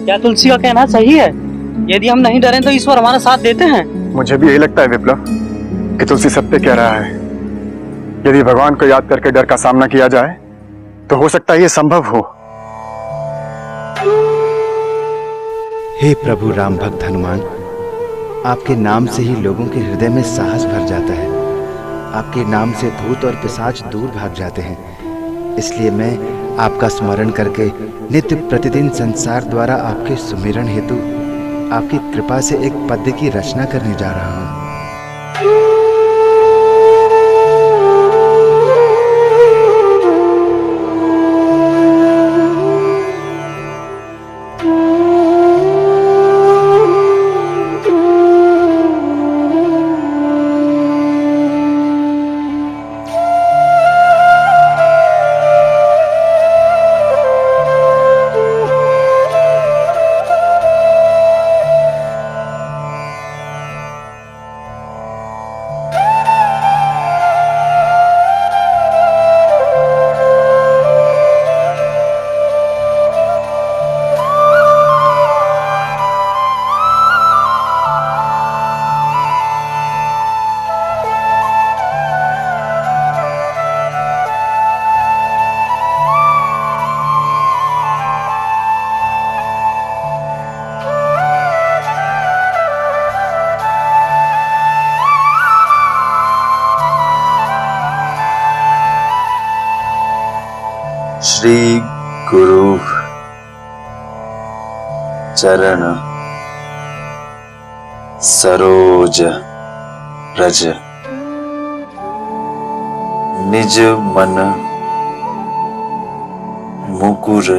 क्या तुलसी का कहना सही है? यदि हम नहीं डरें तो ईश्वर हमारा साथ देते हैं। मुझे भी यही लगता है विप्लव कि तुलसी सत्य कह रहा है। यदि भगवान को याद करके डर का सामना किया जाए तो हो सकता है ये संभव हो। हे प्रभु राम भक्त हनुमान, आपके नाम से ही लोगों के हृदय में साहस भर जाता है। आपके नाम से भूत और पिशाच दूर भाग जाते हैं। इसलिए मैं आपका स्मरण करके नित्य प्रतिदिन संसार द्वारा आपके सुमिरन हेतु आपकी कृपा से एक पद्य की रचना करने जा रहा हूँ। श्री गुरु चरण सरोज रज निज मन मुकुर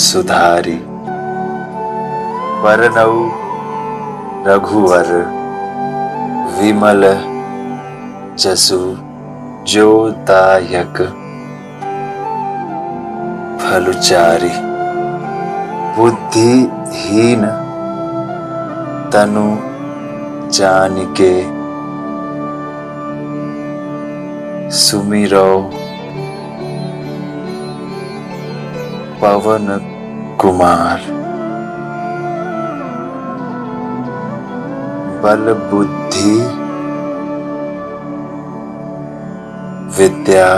सुधारी वरनौ रघुवर विमल जसु जो दायक फलचारी बुद्धिहीन तनु जानिके सुमिरो पवन कुमार बल बुद्धि विद्या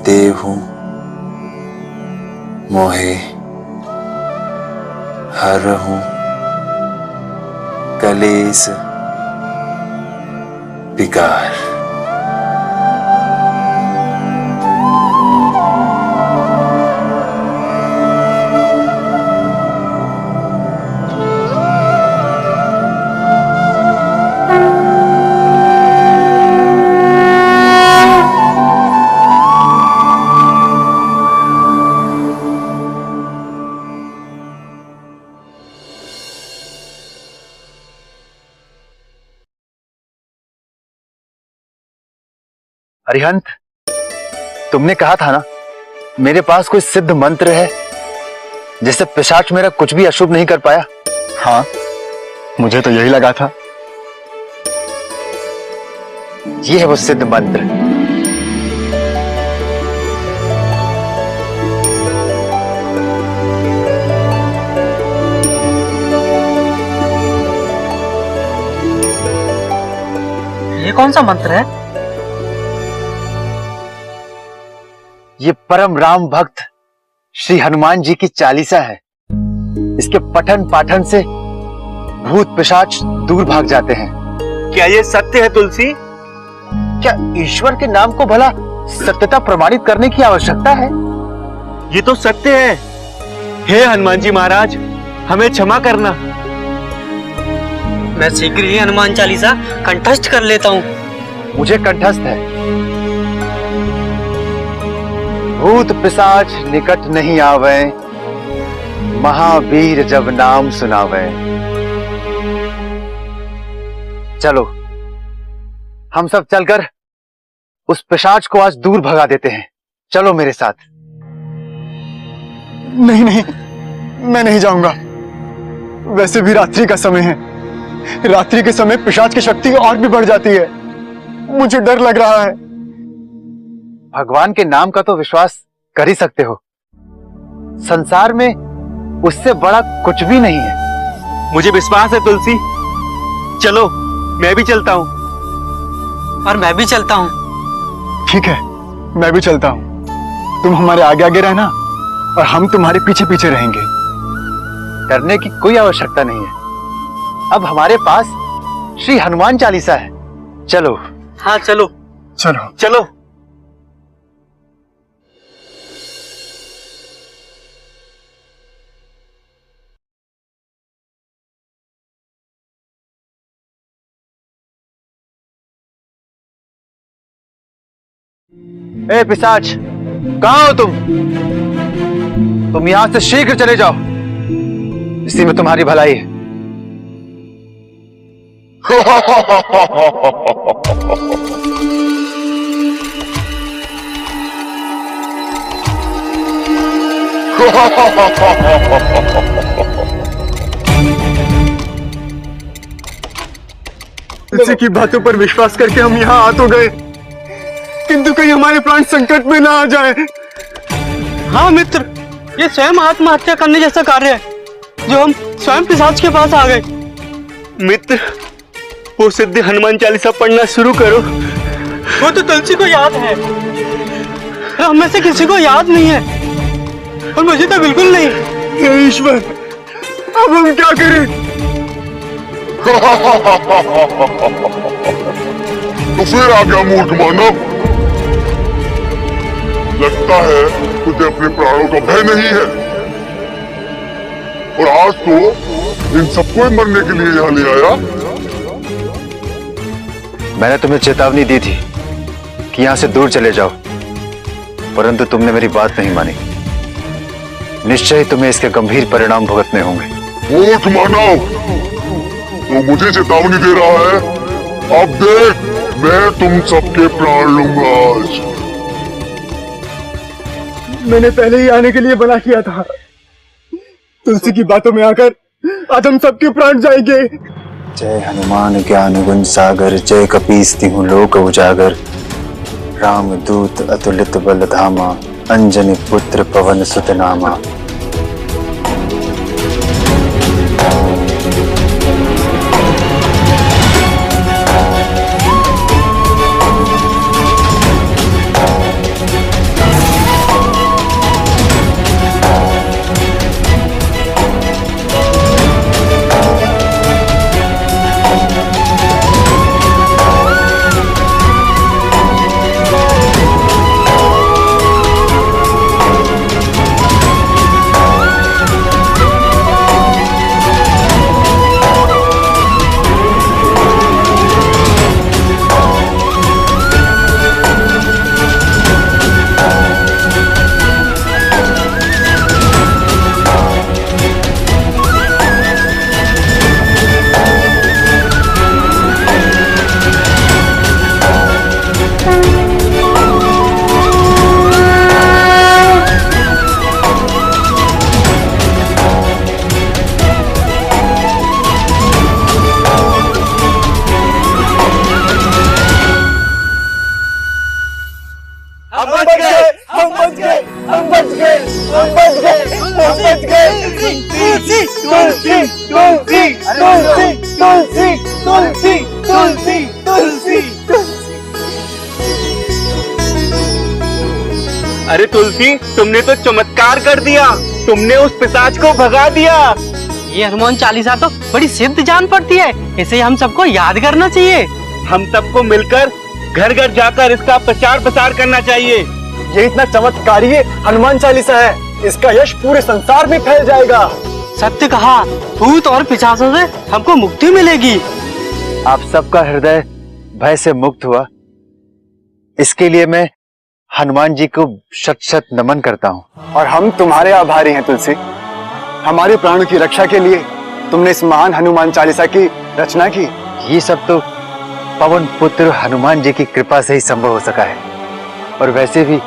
देहु मोहे हरहु कलेस विकार। अरिहंत, तुमने कहा था ना मेरे पास कोई सिद्ध मंत्र है जिससे पिशाच मेरा कुछ भी अशुभ नहीं कर पाया। हाँ, मुझे तो यही लगा था। ये है वो सिद्ध मंत्र। ये कौन सा मंत्र है? ये परम राम भक्त श्री हनुमान जी की चालीसा है। इसके पठन पाठन से भूत पिशाच दूर भाग जाते हैं। क्या ये सत्य है तुलसी? क्या ईश्वर के नाम को भला सत्यता प्रमाणित करने की आवश्यकता है? ये तो सत्य है। हे हनुमान जी महाराज, हमें क्षमा करना। मैं शीघ्र ही हनुमान चालीसा कंठस्थ कर लेता हूँ। मुझे कंठस्थ है। भूत पिशाच निकट नहीं आवे, महावीर जब नाम सुनावे। चलो हम सब चलकर उस पिशाच को आज दूर भगा देते हैं। चलो मेरे साथ। नहीं नहीं, मैं नहीं जाऊंगा। वैसे भी रात्रि का समय है। रात्रि के समय पिशाच की शक्ति और भी बढ़ जाती है। मुझे डर लग रहा है। भगवान के नाम का तो विश्वास कर ही सकते हो। संसार में उससे बड़ा कुछ भी नहीं है। मुझे विश्वास है तुलसी। चलो, मैं भी चलता हूँ। और मैं भी चलता हूँ। ठीक है, मैं भी चलता हूँ। तुम हमारे आगे आगे रहना और हम तुम्हारे पीछे पीछे रहेंगे। डरने की कोई आवश्यकता नहीं है। अब हमारे पास श्री हनुमान चालीसा है। चलो। हाँ चलो। चलो। चलो। ए पिशाच, कहां हो तुम? तुम यहां से शीघ्र चले जाओ, इसी में तुम्हारी भलाई है। किसी की बातों पर विश्वास करके हम यहाँ आ तो गए, किंतु कहीं हमारे प्राण संकट में ना आ जाए। हाँ मित्र, ये स्वयं आत्महत्या करने जैसा कार्य है जो हम स्वयं पिशाच के पास आ गए। मित्र, वो सिद्ध हनुमान चालीसा पढ़ना शुरू करो। वो तो तुलसी को याद है, हम में से किसी को याद नहीं है, और मुझे तो बिल्कुल नहीं। हे ईश्वर, अब हम क्या करें? तो फिर आ गया मूर्ख मानव। लगता है तुझे अपने प्राणों का भय नहीं है, और आज तो इन सबको मरने के लिए यहाँ ले आया। मैंने तुम्हें चेतावनी दी थी कि यहां से दूर चले जाओ, परंतु तुमने मेरी बात नहीं मानी। निश्चय तुम्हें इसके गंभीर परिणाम भुगतने होंगे। मूर्ख मानव, वो मुझे चेतावनी दे रहा है। अब देख, मैं तुम सबके प्राण लूंगा आज। मैंने पहले ही आने के लिए मना किया था। तुलसी की बातों में आकर आज हम सबके प्राण जाएंगे। जय हनुमान ज्ञान गुण सागर, जय कपीस तिहु लोक उजागर। राम दूत अतुलित बल धामा, अंजनी पुत्र पवन सुत नामा। अरे तुलसी, तुमने तो चमत्कार कर दिया। तुमने उस पिशाच को भगा दिया। ये हनुमान चालीसा तो बड़ी सिद्ध जान पड़ती है, इसे हम सबको याद करना चाहिए। हम सबको मिलकर घर घर जाकर इसका प्रचार प्रसार करना चाहिए। ये इतना चमत्कारी हनुमान चालीसा है, इसका यश पूरे संसार में फैल जाएगा। सत्य कहा, भूत और पिशाचों से हमको मुक्ति मिलेगी। आप सबका हृदय भय से मुक्त हुआ, इसके लिए मैं हनुमान जी को शत शत नमन करता हूँ। और हम तुम्हारे आभारी हैं तुलसी। हमारे प्राणों की रक्षा के लिए तुमने इस महान हनुमान चालीसा की रचना की। ये सब तो पवन पुत्र हनुमान जी की कृपा से ही संभव हो सका है। और वैसे भी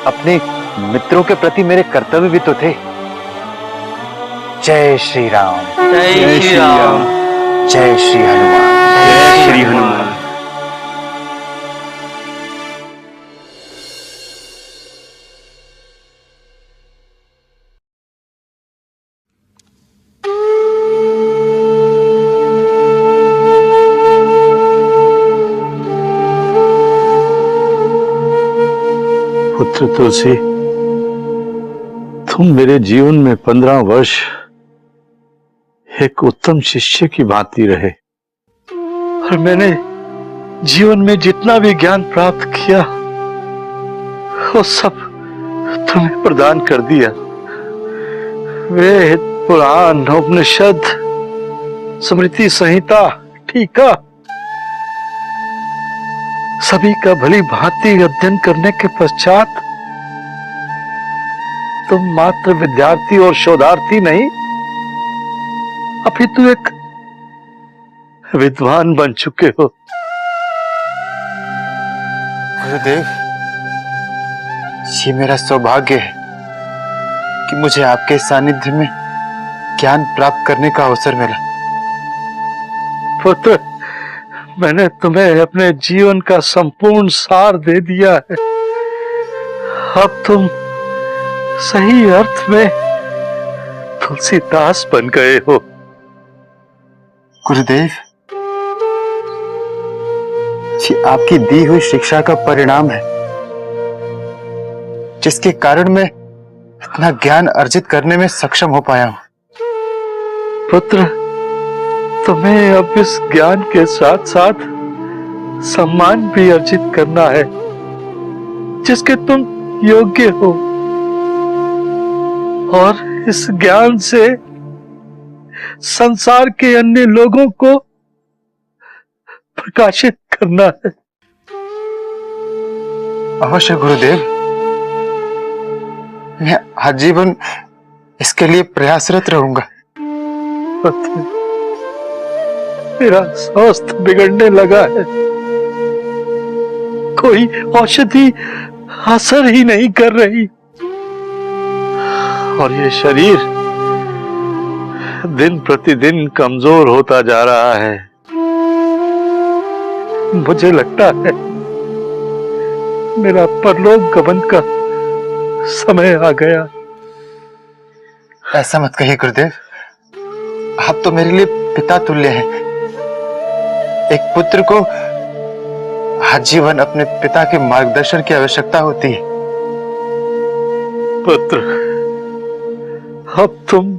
अपने मित्रों के प्रति मेरे कर्तव्य भी तो थे। जय श्री राम, जय श्री राम, जय श्री हनुमान, जय श्री हनुमान। पुत्र तुलसी, तुम मेरे जीवन में 15 वर्ष एक उत्तम शिष्य की भांति रहे और मैंने जीवन में जितना भी ज्ञान प्राप्त किया वो सब तुम्हें प्रदान कर दिया। वेद, पुराण, उपनिषद, स्मृति संहिता, टीका सभी का भली भांति अध्ययन करने के पश्चात तुम मात्र विद्यार्थी और शोधार्थी नहीं, अभी तू एक विद्वान बन चुके हो। गुरुदेव, ये मेरा सौभाग्य है कि मुझे आपके सानिध्य में ज्ञान प्राप्त करने का अवसर मिला। पुत्र, मैंने तुम्हें अपने जीवन का संपूर्ण सार दे दिया है। अब तुम सही अर्थ में तुलसीदास बन गए हो। गुरुदेव, ये आपकी दी हुई शिक्षा का परिणाम है, जिसके कारण मैं इतना ज्ञान अर्जित करने में सक्षम हो पाया हूं। पुत्र, तुम्हें अब इस ज्ञान के साथ साथ सम्मान भी अर्जित करना है जिसके तुम योग्य हो, और इस ज्ञान से संसार के अन्य लोगों को प्रकाशित करना है। अवश्य गुरुदेव, मैं आजीवन इसके लिए प्रयासरत रहूंगा। मेरा स्वास्थ्य बिगड़ने लगा है, कोई औषधि असर ही नहीं कर रही और ये शरीर दिन प्रतिदिन कमजोर होता जा रहा है। मुझे लगता है मेरा परलोक गमन का समय आ गया। ऐसा मत कहिए गुरुदेव, आप तो मेरे लिए पिता तुल्य हैं। एक पुत्र को आजीवन अपने पिता के मार्गदर्शन की आवश्यकता होती है। पुत्र, अब तुम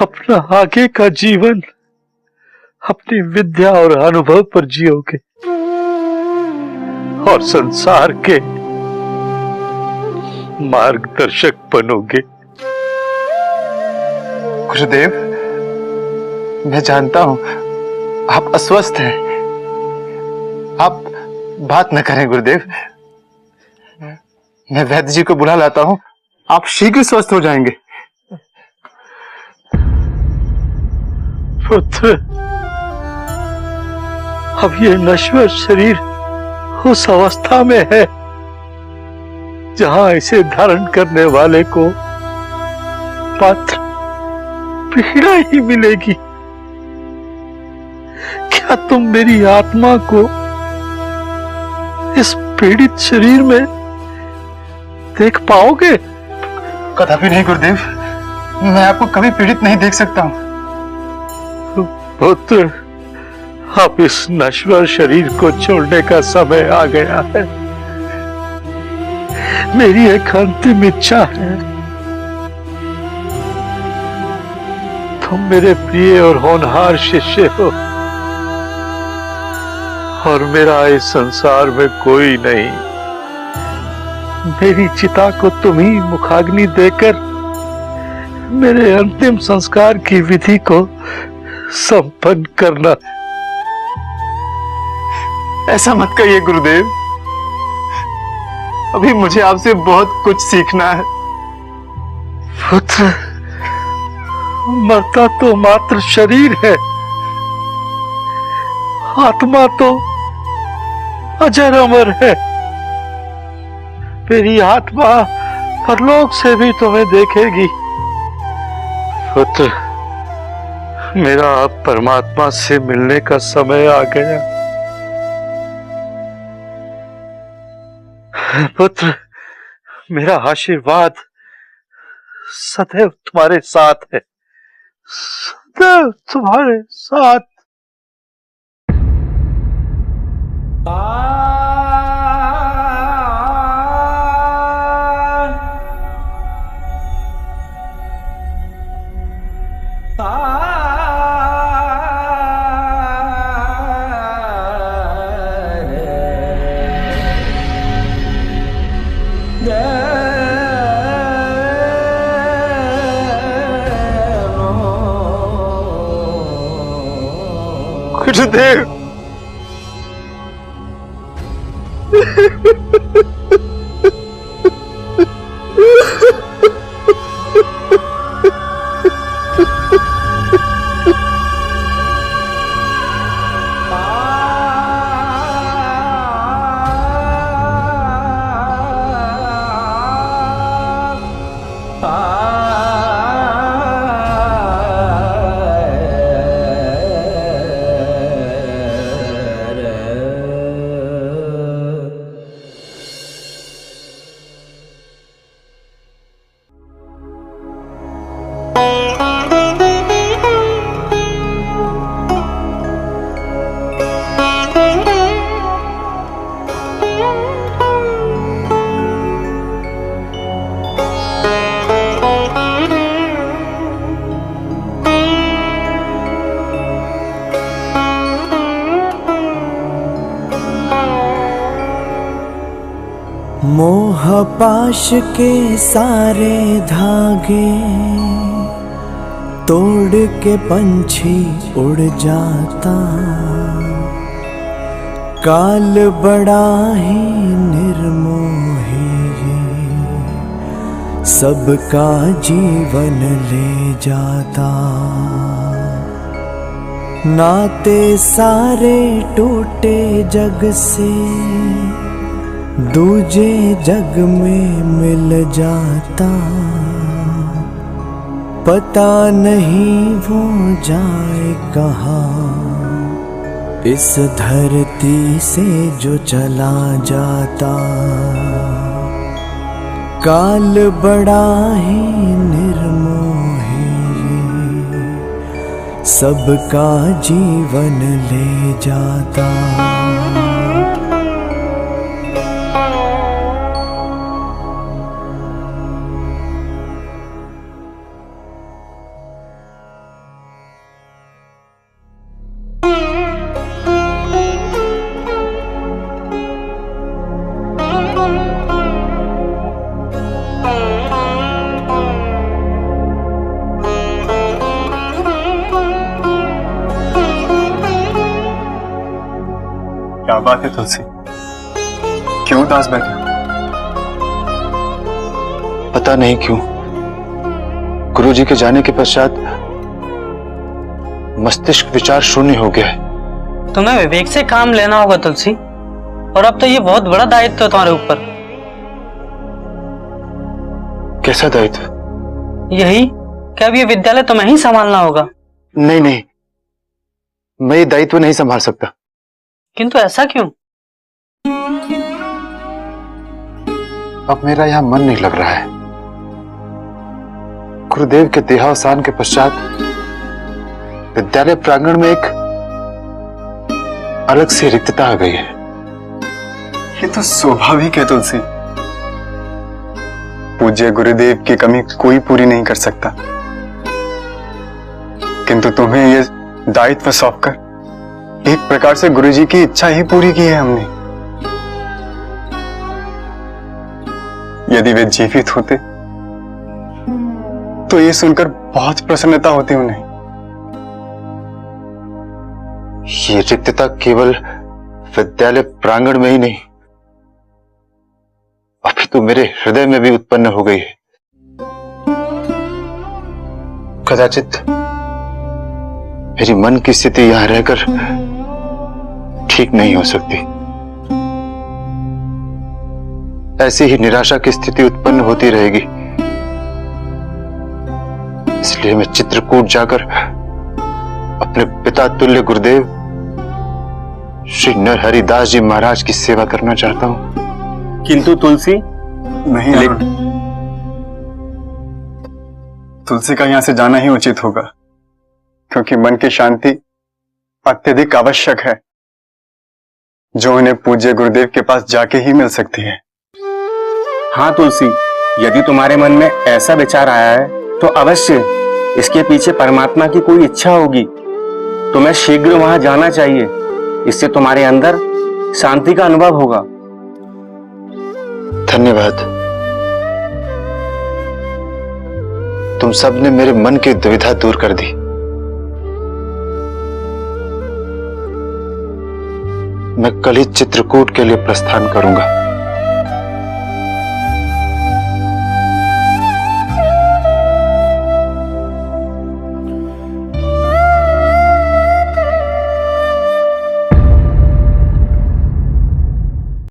अपना आगे का जीवन अपनी विद्या और अनुभव पर जियोगे और संसार के मार्गदर्शक बनोगे। गुरुदेव, मैं जानता हूं आप अस्वस्थ हैं। आप बात न करें गुरुदेव, मैं वैद्य जी को बुला लाता हूं, आप शीघ्र स्वस्थ हो जाएंगे। पुत्र, अब ये नश्वर शरीर उस अवस्था में है जहां इसे धारण करने वाले को पात्र पीड़ा ही मिलेगी। क्या तुम मेरी आत्मा को इस पीड़ित शरीर में देख पाओगे? कदापि नहीं गुरुदेव, मैं आपको कभी पीड़ित नहीं देख सकता हूं। पुत्र, अब इस नश्वर शरीर को छोड़ने का समय आ गया है। मेरी एक अंतिम इच्छा है। तुम मेरे प्रिय और होनहार शिष्य हो और मेरा इस संसार में कोई नहीं। मेरी चिता को तुम ही मुखाग्नि देकर मेरे अंतिम संस्कार की विधि को संपन्न करना। ऐसा मत कहिए गुरुदेव, अभी मुझे आपसे बहुत कुछ सीखना है। पुत्र, मरता तो मात्र शरीर है, आत्मा तो अजर अमर है। मेरी आत्मा परलोक से भी तुम्हें देखेगी। पुत्र, मेरा अब परमात्मा से मिलने का समय आ गया। पुत्र, मेरा आशीर्वाद सदैव तुम्हारे साथ है, सदैव तुम्हारे साथ। गुरुदेव। मोह पाश के सारे धागे तोड़ के पंछी उड़ जाता, काल बड़ा ही निर्मोही सबका जीवन ले जाता। नाते सारे टूटे जग से दूजे जग में मिल जाता, पता नहीं वो जाए कहाँ इस धरती से जो चला जाता। काल बड़ा ही निर्मोही सबका जीवन ले जाता। क्या बात है तुलसी, क्यों उदास बैठे? पता नहीं क्यों गुरुजी के जाने के पश्चात मस्तिष्क विचार शून्य हो गया है। तुम्हें विवेक से काम लेना होगा तुलसी, और अब तो ये बहुत बड़ा दायित्व है तुम्हारे ऊपर। कैसा दायित्व? यही कि अब ये विद्यालय तुम्हें ही संभालना होगा। नहीं नहीं, मैं ये दायित्व नहीं संभाल सकता। किंतु ऐसा क्यों? अब मेरा यहां मन नहीं लग रहा है। गुरुदेव के देहावसान के पश्चात विद्यालय प्रांगण में एक अलग सी रिक्तता आ गई है। ये तो स्वाभाविक है तुलसी, पूज्य गुरुदेव की कमी कोई पूरी नहीं कर सकता, किंतु तुम्हें ये दायित्व सौंपकर एक प्रकार से गुरुजी की इच्छा ही पूरी की है हमने। यदि वे जीवित होते तो ये सुनकर बहुत प्रसन्नता होती उन्हें। ये रिक्तता केवल विद्यालय प्रांगण में ही नहीं, अभी तो मेरे हृदय में भी उत्पन्न हो गई है। कदाचित मेरी मन की स्थिति यहां रहकर ठीक नहीं हो सकती। ऐसी ही निराशा की स्थिति उत्पन्न होती रहेगी। इसलिए मैं चित्रकूट जाकर अपने पिता तुल्य गुरुदेव श्री नरहरिदास जी महाराज की सेवा करना चाहता हूं। किंतु तुलसी नहीं, तुलसी का यहां से जाना ही उचित होगा, क्योंकि मन की शांति अत्यधिक आवश्यक है, जो उन्हें पूज्य गुरुदेव के पास जाके ही मिल सकती है। हाँ तुलसी, यदि तुम्हारे मन में ऐसा विचार आया है तो अवश्य इसके पीछे परमात्मा की कोई इच्छा होगी। तुम्हें शीघ्र वहां जाना चाहिए, इससे तुम्हारे अंदर शांति का अनुभव होगा। धन्यवाद। तुम सबने मेरे मन की दुविधा दूर कर दी। मैं कल ही चित्रकूट के लिए प्रस्थान करूंगा।